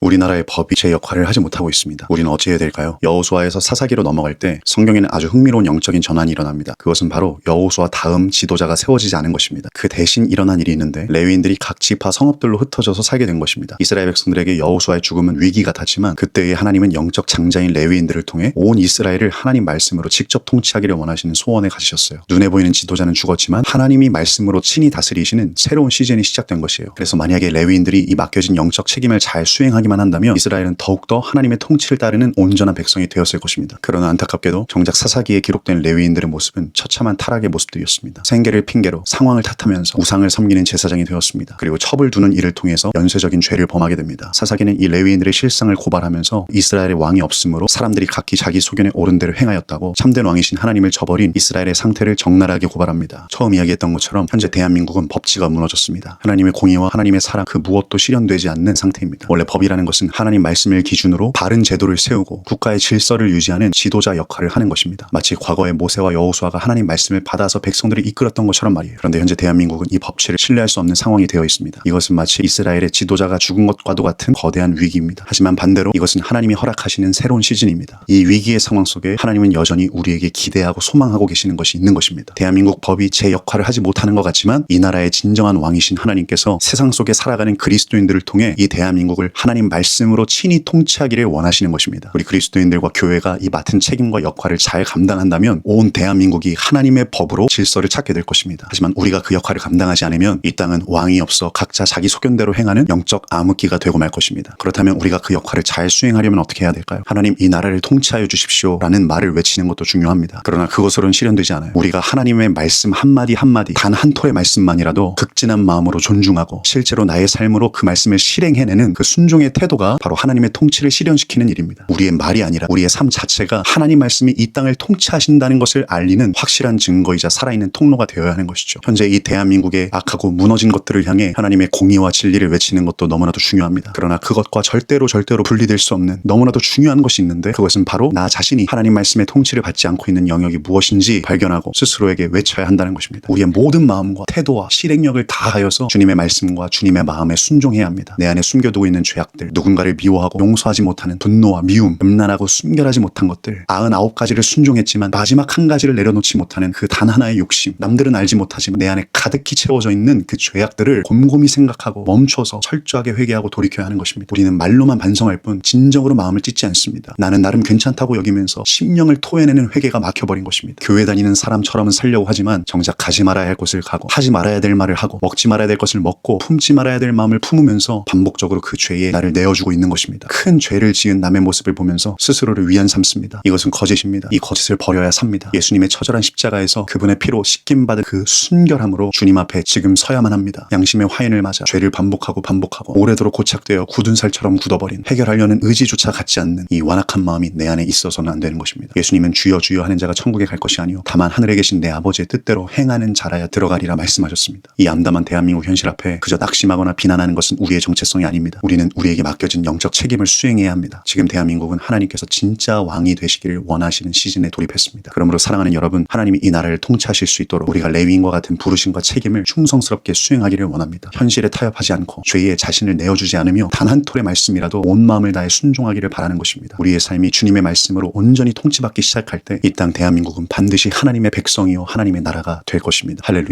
우리나라의 법이 제 역할을 하지 못하고 있습니다. 우리는 어찌 해야 될까요? 여호수아에서 사사기로 넘어갈 때 성경에는 아주 흥미로운 영적인 전환이 일어납니다. 그것은 바로 여호수아 다음 지도자가 세워지지 않은 것입니다. 그 대신 일어난 일이 있는데 레위인들이 각 지파 성읍들로 흩어져서 살게 된 것입니다. 이스라엘 백성들에게 여호수아의 죽음은 위기 같았지만 그때에 하나님은 영적 장자인 레위인들을 통해 온 이스라엘을 하나님 말씀으로 직접 통치하기를 원하시는 소원에 가지셨어요. 눈에 보이는 지도자는 죽었지만 하나님이 말씀으로 친히 다스리시는 새로운 시즌이 시작된 것이에요. 그래서 만약에 레위인들이 이 맡겨진 영적 책임을 잘 수행하기만 한다면 이스라엘은 더욱더 하나님의 통치를 따르는 온전한 백성이 되었을 것입니다. 그러나 안타깝게도 정작 사사기에 기록된 레위인들의 모습은 처참한 타락의 모습들이었습니다. 생계를 핑계로 상황을 탓하면서 우상을 섬기는 제사장이 되었습니다. 그리고 첩을 두는 일을 통해서 연쇄적인 죄를 범하게 됩니다. 사사기는 이 레위인들의 실상을 고발하면서 이스라엘의 왕이 없으므로 사람들이 각기 자기 소견에 옳은 대로 행하였다고 참된 왕이신 하나님을 저버린 이스라엘의 상태를 적나라하게 고발합니다. 처음 이야기했던 것처럼 현재 대한민국은 법치가 무너졌습니다. 하나님의 공의와 하나님의 사랑 그 무엇도 실현되지 않는 상태입니다. 원래 법이라는 것은 하나님 말씀을 기준으로 바른 제도를 세우고 국가의 질서를 유지하는 지도자 역할을 하는 것입니다. 마치 과거의 모세와 여호수아가 하나님 말씀을 받아서 백성들을 이끌었던 것처럼 말이에요. 그런데 현재 대한민국은 이 법치를 신뢰할 수 없는 상황이 되어 있습니다. 이것은 마치 이스라엘의 지도자가 죽은 것과도 같은 거대한 위기입니다. 하지만 반대로 이것은 하나님이 허락하시는 새로운 시즌입니다. 이 위기의 상황 속에 하나님은 여전히 우리에게 기대하고 소망하고 계시는 것이 있는 것입니다. 대한민국 법이 제 역할을 하지 못하는 것 같지만 이 나라의 진정한 왕이신 하나님께서 세상 속에 살아가는 그리스도인들을 통해 이 대한민국을 하나님 말씀으로 친히 통치하기를 원하시는 것입니다. 우리 그리스도인들과 교회가 이 맡은 책임과 역할을 잘 감당한다면 온 대한민국이 하나님의 법으로 질서를 찾게 될 것입니다. 하지만 우리가 그 역할을 감당하지 않으면 이 땅은 왕이 없어 각자 자기 소견대로 행하는 영적 암흑기가 되고 말 것입니다. 그렇다면 우리가 그 역할을 잘 수행하려면 어떻게 해야 될까요? 하나님 이 나라를 통치하여 주십시오 라는 말을 외치는 것도 중요합니다. 그러나 그것으로는 실현되지 않아요. 우리가 하나님의 말씀 한마디 한마디 단 한 토의 말씀만이라도 극진한 마음으로 존중하고 실제로 나의 삶으로 그 말씀을 실행해내는 그 순종의 태도가 바로 하나님의 통치를 실현시키는 일입니다. 우리의 말이 아니라 우리의 삶 자체가 하나님 말씀이 이 땅을 통치하신다는 것을 알리는 확실한 증거이자 살아있는 통로가 되어야 하는 것이죠. 현재 이 대한민국의 악하고 무너진 것들을 향해 하나님의 공의와 진리를 외치는 것도 너무나도 중요합니다. 그러나 그것과 절대로 분리될 수 없는 너무나도 중요한 것이 있는데 그것은 바로 나 자신이 하나님 말씀의 통치를 받지 않고 있는 영역이 무엇인지 발견하고 스스로에게 외쳐야 한다는 것입니다. 우리의 모든 마음과 태도와 실행력을 다하여서 주님의 말씀과 주님의 마음에 순종해야 합니다. 내 안에 숨겨두고 있는 죄악들, 누군가를 미워하고 용서하지 못하는 분노와 미움, 음란하고 순결하지 못한 것들, 99가지를 순종했지만 마지막 한 가지를 내려놓지 못하는 그 단 하나의 욕심, 남들은 알지 못하지만 내 안에 가득히 채워져 있는 그 죄악들을 곰곰이 생각하고 멈춰서 철저하게 회개하고 돌이켜야 하는 것입니다. 우리는 말로만 반성할 뿐 진정으로 마음을 찢지 않습니다. 나는 나름 괜찮다고 여기면서 심령을 토해내는 회개가 막혀버린 것입니다. 교회 다니는 사람처럼은 살려고 하지만 정작 가지 말아야 할 곳을 가고 하지 말아야 될 말을 하고 먹지 말아야 될 것을 먹고 품지 말아야 될 마음을 품으면서 반복적으로 그 죄에 나를 내어주고 있는 것입니다. 큰 죄를 지은 남의 모습을 보면서 스스로를 위안 삼습니다. 이것은 거짓입니다. 이 거짓을 버려야 삽니다. 예수님의 처절한 십자가에서 그분의 피로 씻김받은 그 순결함으로 주님 앞에 지금 서야만 합니다. 양심의 화인을 맞아 죄를 반복하고 오래도록 고착되어 굳은 살처럼 굳어버린 해결하려는 의지조차 갖지 않는 이 완악한 마음이 내 안에 있어서는 안 되는 것입니다. 예수님은 주여 주여 하는 자가 천국에 갈 것이 아니요 다만 하늘에 계신 내 아버지의 뜻대로 행하는 자라야 들어가리라 말씀하셨습니다. 이 암담한 대한민국 현실 앞에 그저 낙심하거나 비난하는 것은 우리의 정체성이 아닙니다. 우리는 우리에게 맡겨진 영적 책임을 수행해야 합니다. 지금 대한민국은 하나님께서 진짜 왕이 되시기를 원하시는 시즌에 돌입했습니다. 그러므로 사랑하는 여러분, 하나님이 이 나라를 통치하실 수 있도록 우리가 레위인과 같은 부르심과 책임을 충성스럽게 수행하기를 원합니다. 현실에 타협하지 않고 죄에 자신을 내어주지 않으며 단 한 톨의 말씀이라도 온 마음을 다해 순종하기를 바라는 것입니다. 우리의 삶이 주님의 말씀으로 온전히 통치받기 시작할 때 이 땅 대한민국은 반드시 하나님의 백성이요 하나님의 나라가 될 것입니다. 할렐루야.